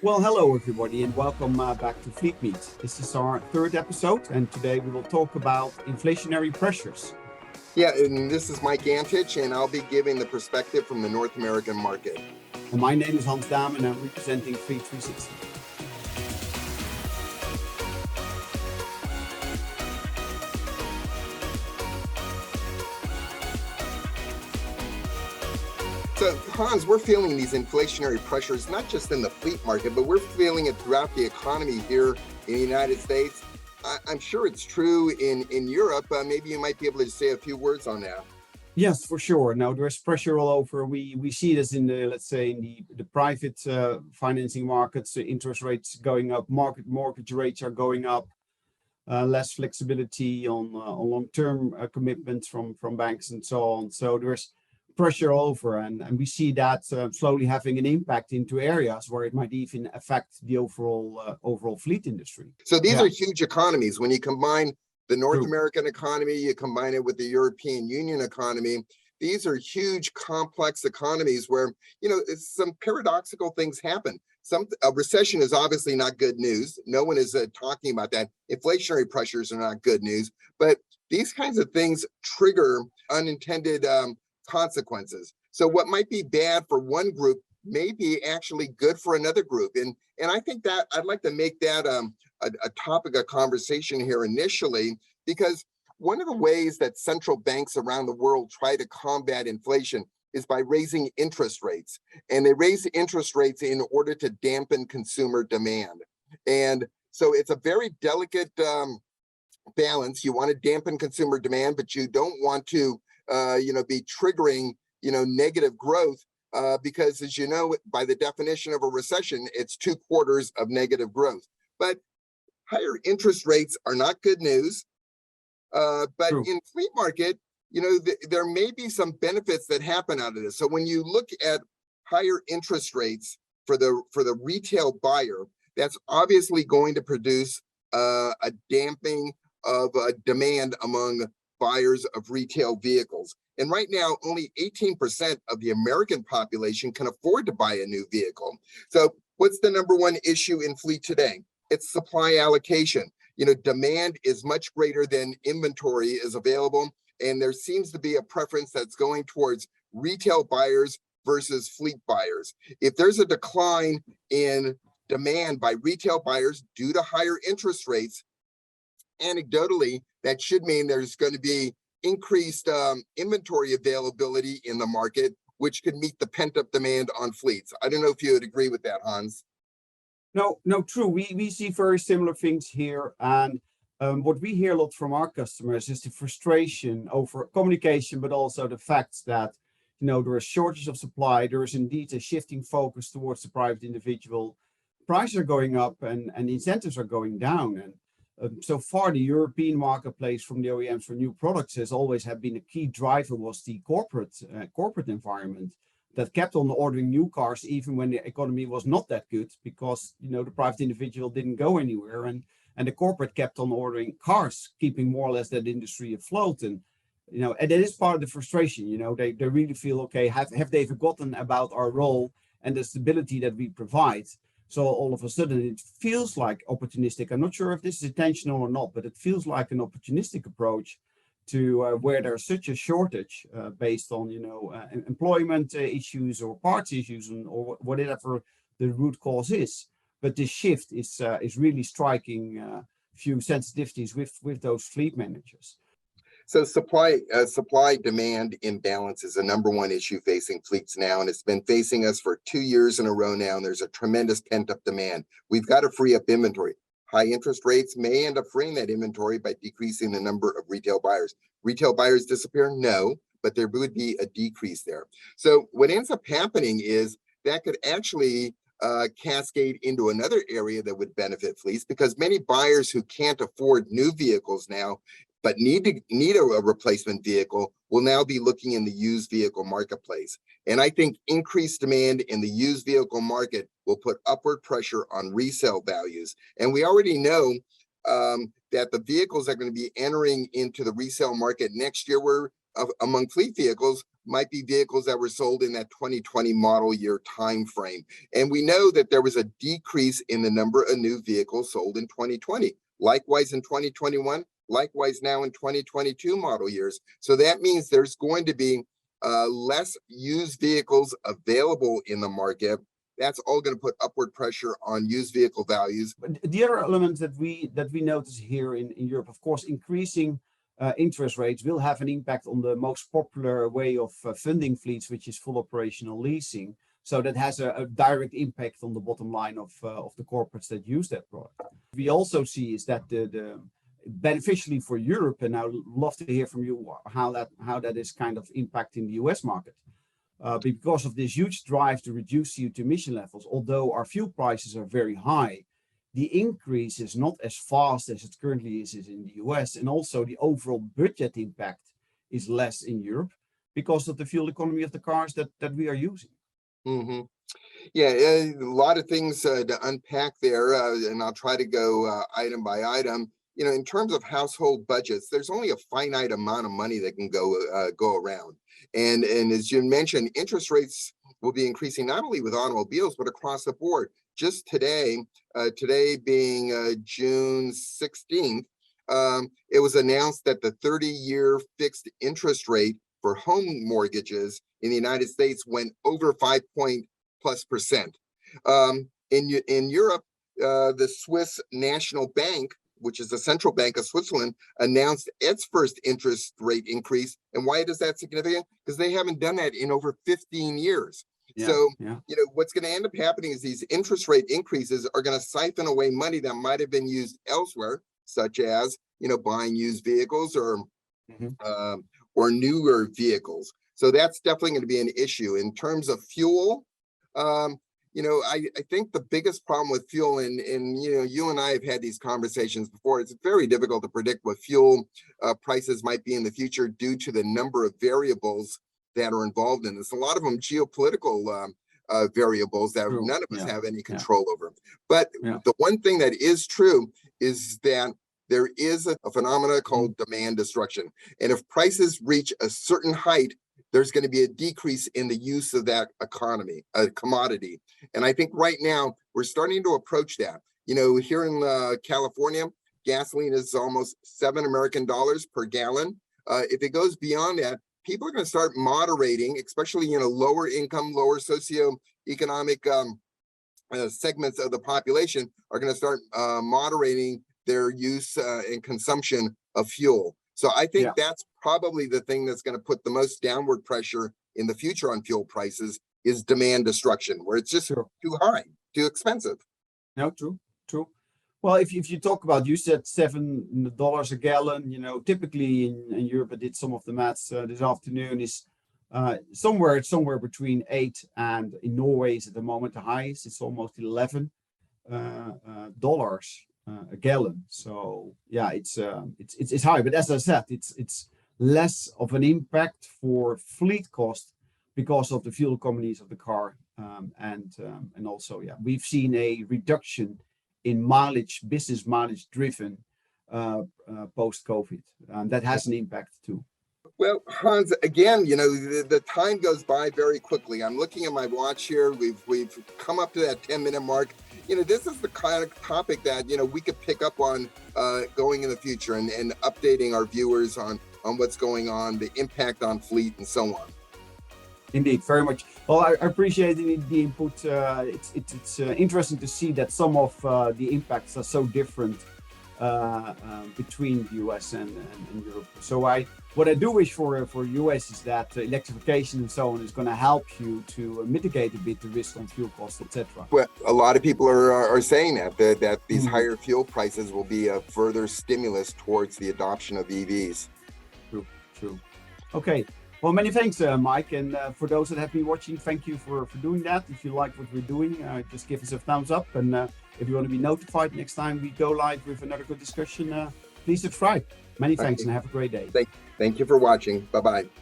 Well, hello everybody, and welcome back to FleetMeet. This is our third episode, and today we will talk about inflationary pressures. Yeah, and this is Mike Antich, and I'll be giving the perspective from the North American market. And my name is Hans Damen, and I'm representing Fleet360. So, Hans, we're feeling these inflationary pressures, not just in the fleet market, but we're feeling it throughout the economy here in the United States. I'm sure it's true in Europe. Maybe you might be able to say a few words on that. Yes, for sure. Now there's pressure all over. We see this in the, let's say, in the private financing markets. Interest rates going up, mortgage rates are going up. Less flexibility on long-term commitments from banks and so on. So there's pressure all over, and we see that slowly having an impact into areas where it might even affect the overall fleet industry. So these are huge economies. When you combine the North True. American economy, you combine it with the European Union economy. These are huge, complex economies where, some paradoxical things happen. A recession is obviously not good news. No one is talking about that. Inflationary pressures are not good news, but these kinds of things trigger unintended consequences. So what might be bad for one group may be actually good for another group. And I think that I'd like to make that a topic of conversation here initially, because one of the ways that central banks around the world try to combat inflation is by raising interest rates. And they raise interest rates in order to dampen consumer demand. And so it's a very delicate balance. You want to dampen consumer demand, but you don't want to, be triggering, negative growth. Because as you know, by the definition of a recession, it's 2 quarters of negative growth. But higher interest rates are not good news. But True. in fleet market, there may be some benefits that happen out of this. So when you look at higher interest rates for the retail buyer, that's obviously going to produce a damping of demand among buyers of retail vehicles. And right now, only 18% of the American population can afford to buy a new vehicle. So what's the number one issue in fleet today? It's supply allocation. Demand is much greater than inventory is available. And there seems to be a preference that's going towards retail buyers versus fleet buyers. If there's a decline in demand by retail buyers due to higher interest rates, anecdotally, that should mean there's going to be increased inventory availability in the market, which could meet the pent-up demand on fleets. I don't know if you would agree with that, Hans. No, true. We see very similar things here, and what we hear a lot from our customers is the frustration over communication, but also the fact that there is shortage of supply. There is indeed a shifting focus towards the private individual. Prices are going up, and incentives are going down. And so far, the European marketplace from the OEMs for new products has always have been a key driver was the corporate environment that kept on ordering new cars even when the economy was not that good, because the private individual didn't go anywhere, and the corporate kept on ordering cars, keeping more or less that industry afloat. And and that is part of the frustration. They really feel, okay, have they forgotten about our role and the stability that we provide? So all of a sudden it feels like opportunistic. I'm not sure if this is intentional or not, but it feels like an opportunistic approach to where there's such a shortage based on employment issues or parts issues or whatever the root cause is. But this shift is really striking few sensitivities with those fleet managers. So supply demand imbalance is the number one issue facing fleets now, and it's been facing us for 2 years in a row now, and there's a tremendous pent-up demand. We've got to free up inventory. High interest rates may end up freeing that inventory by decreasing the number of retail buyers. Retail buyers disappear? No, but there would be a decrease there. So what ends up happening is that could actually cascade into another area that would benefit fleets, because many buyers who can't afford new vehicles now but need a replacement vehicle will now be looking in the used vehicle marketplace. And I think increased demand in the used vehicle market will put upward pressure on resale values. And we already know that the vehicles that are going to be entering into the resale market next year, we're among fleet vehicles might be vehicles that were sold in that 2020 model year time frame. And we know that there was a decrease in the number of new vehicles sold in 2020. Likewise in 2021, likewise now in 2022 model years. So that means there's going to be less used vehicles available in the market. That's all going to put upward pressure on used vehicle values. But the other element that we notice here in Europe, of course, increasing interest rates will have an impact on the most popular way of funding fleets, which is full operational leasing. So that has a direct impact on the bottom line of the corporates that use that product. We also see is that the beneficially for Europe, and I would love to hear from you how that is kind of impacting the US market. Because of this huge drive to reduce CO2 emission levels, although our fuel prices are very high, the increase is not as fast as it currently is in the US. And also the overall budget impact is less in Europe because of the fuel economy of the cars that we are using. Mm-hmm. Yeah, a lot of things to unpack there, and I'll try to go item by item. You know, in terms of household budgets, there's only a finite amount of money that can go around. And as you mentioned, interest rates will be increasing not only with automobiles, but across the board. Just today, today being June 16th, it was announced that the 30-year fixed interest rate for home mortgages in the United States went over 5+%. In Europe, the Swiss National Bank, which is the central bank of Switzerland, announced its first interest rate increase. And why is that significant? Because they haven't done that in over 15 years. You know, what's going to end up happening is these interest rate increases are going to siphon away money that might have been used elsewhere, such as, you know, buying used vehicles or newer vehicles. So that's definitely going to be an issue. In terms of fuel, you know, I think the biggest problem with fuel, and you know, you and I have had these conversations before, it's very difficult to predict what fuel prices might be in the future due to the number of variables that are involved in this. A lot of them geopolitical variables that none of us have any control over. But the one thing that is true is that there is a phenomena called demand destruction. And if prices reach a certain height, there's going to be a decrease in the use of that commodity. And I think right now we're starting to approach that. You know, here in California, gasoline is almost $7 per gallon. If it goes beyond that, people are going to start moderating, especially, you know, lower income, lower socioeconomic segments of the population are going to start moderating their use and consumption of fuel. So I think that's probably the thing that's going to put the most downward pressure in the future on fuel prices is demand destruction, where it's just too high, too expensive. No, true. Well, if you talk about, you said $7 a gallon, you know, typically in Europe, I did some of the maths this afternoon, is somewhere between 8 and in Norway is at the moment the highest, it's almost $11 a gallon. So yeah, it's high, but as I said, it's less of an impact for fleet cost because of the fuel economies of the car, and also we've seen a reduction in mileage, business mileage driven post-COVID, and that has an impact too. Well, Hans, again, you know, the time goes by very quickly. I'm looking at my watch here. We've come up to that 10-minute mark. You know, this is the kind of topic that, you know, we could pick up on going in the future and updating our viewers on what's going on, the impact on fleet and so on. Indeed, very much. Well, I appreciate the input. It's interesting to see that some of the impacts are so different between the US and Europe. So what I do wish for US is that electrification and so on is going to help you to mitigate a bit the risk on fuel costs, etc. Well, a lot of people are saying that these higher fuel prices will be a further stimulus towards the adoption of EVs. True. Okay. Well, many thanks, Mike. And for those that have been watching, thank you for doing that. If you like what we're doing, just give us a thumbs up. And if you want to be notified next time we go live with another good discussion, please subscribe. Many thanks and have a great day. Thank you for watching. Bye-bye.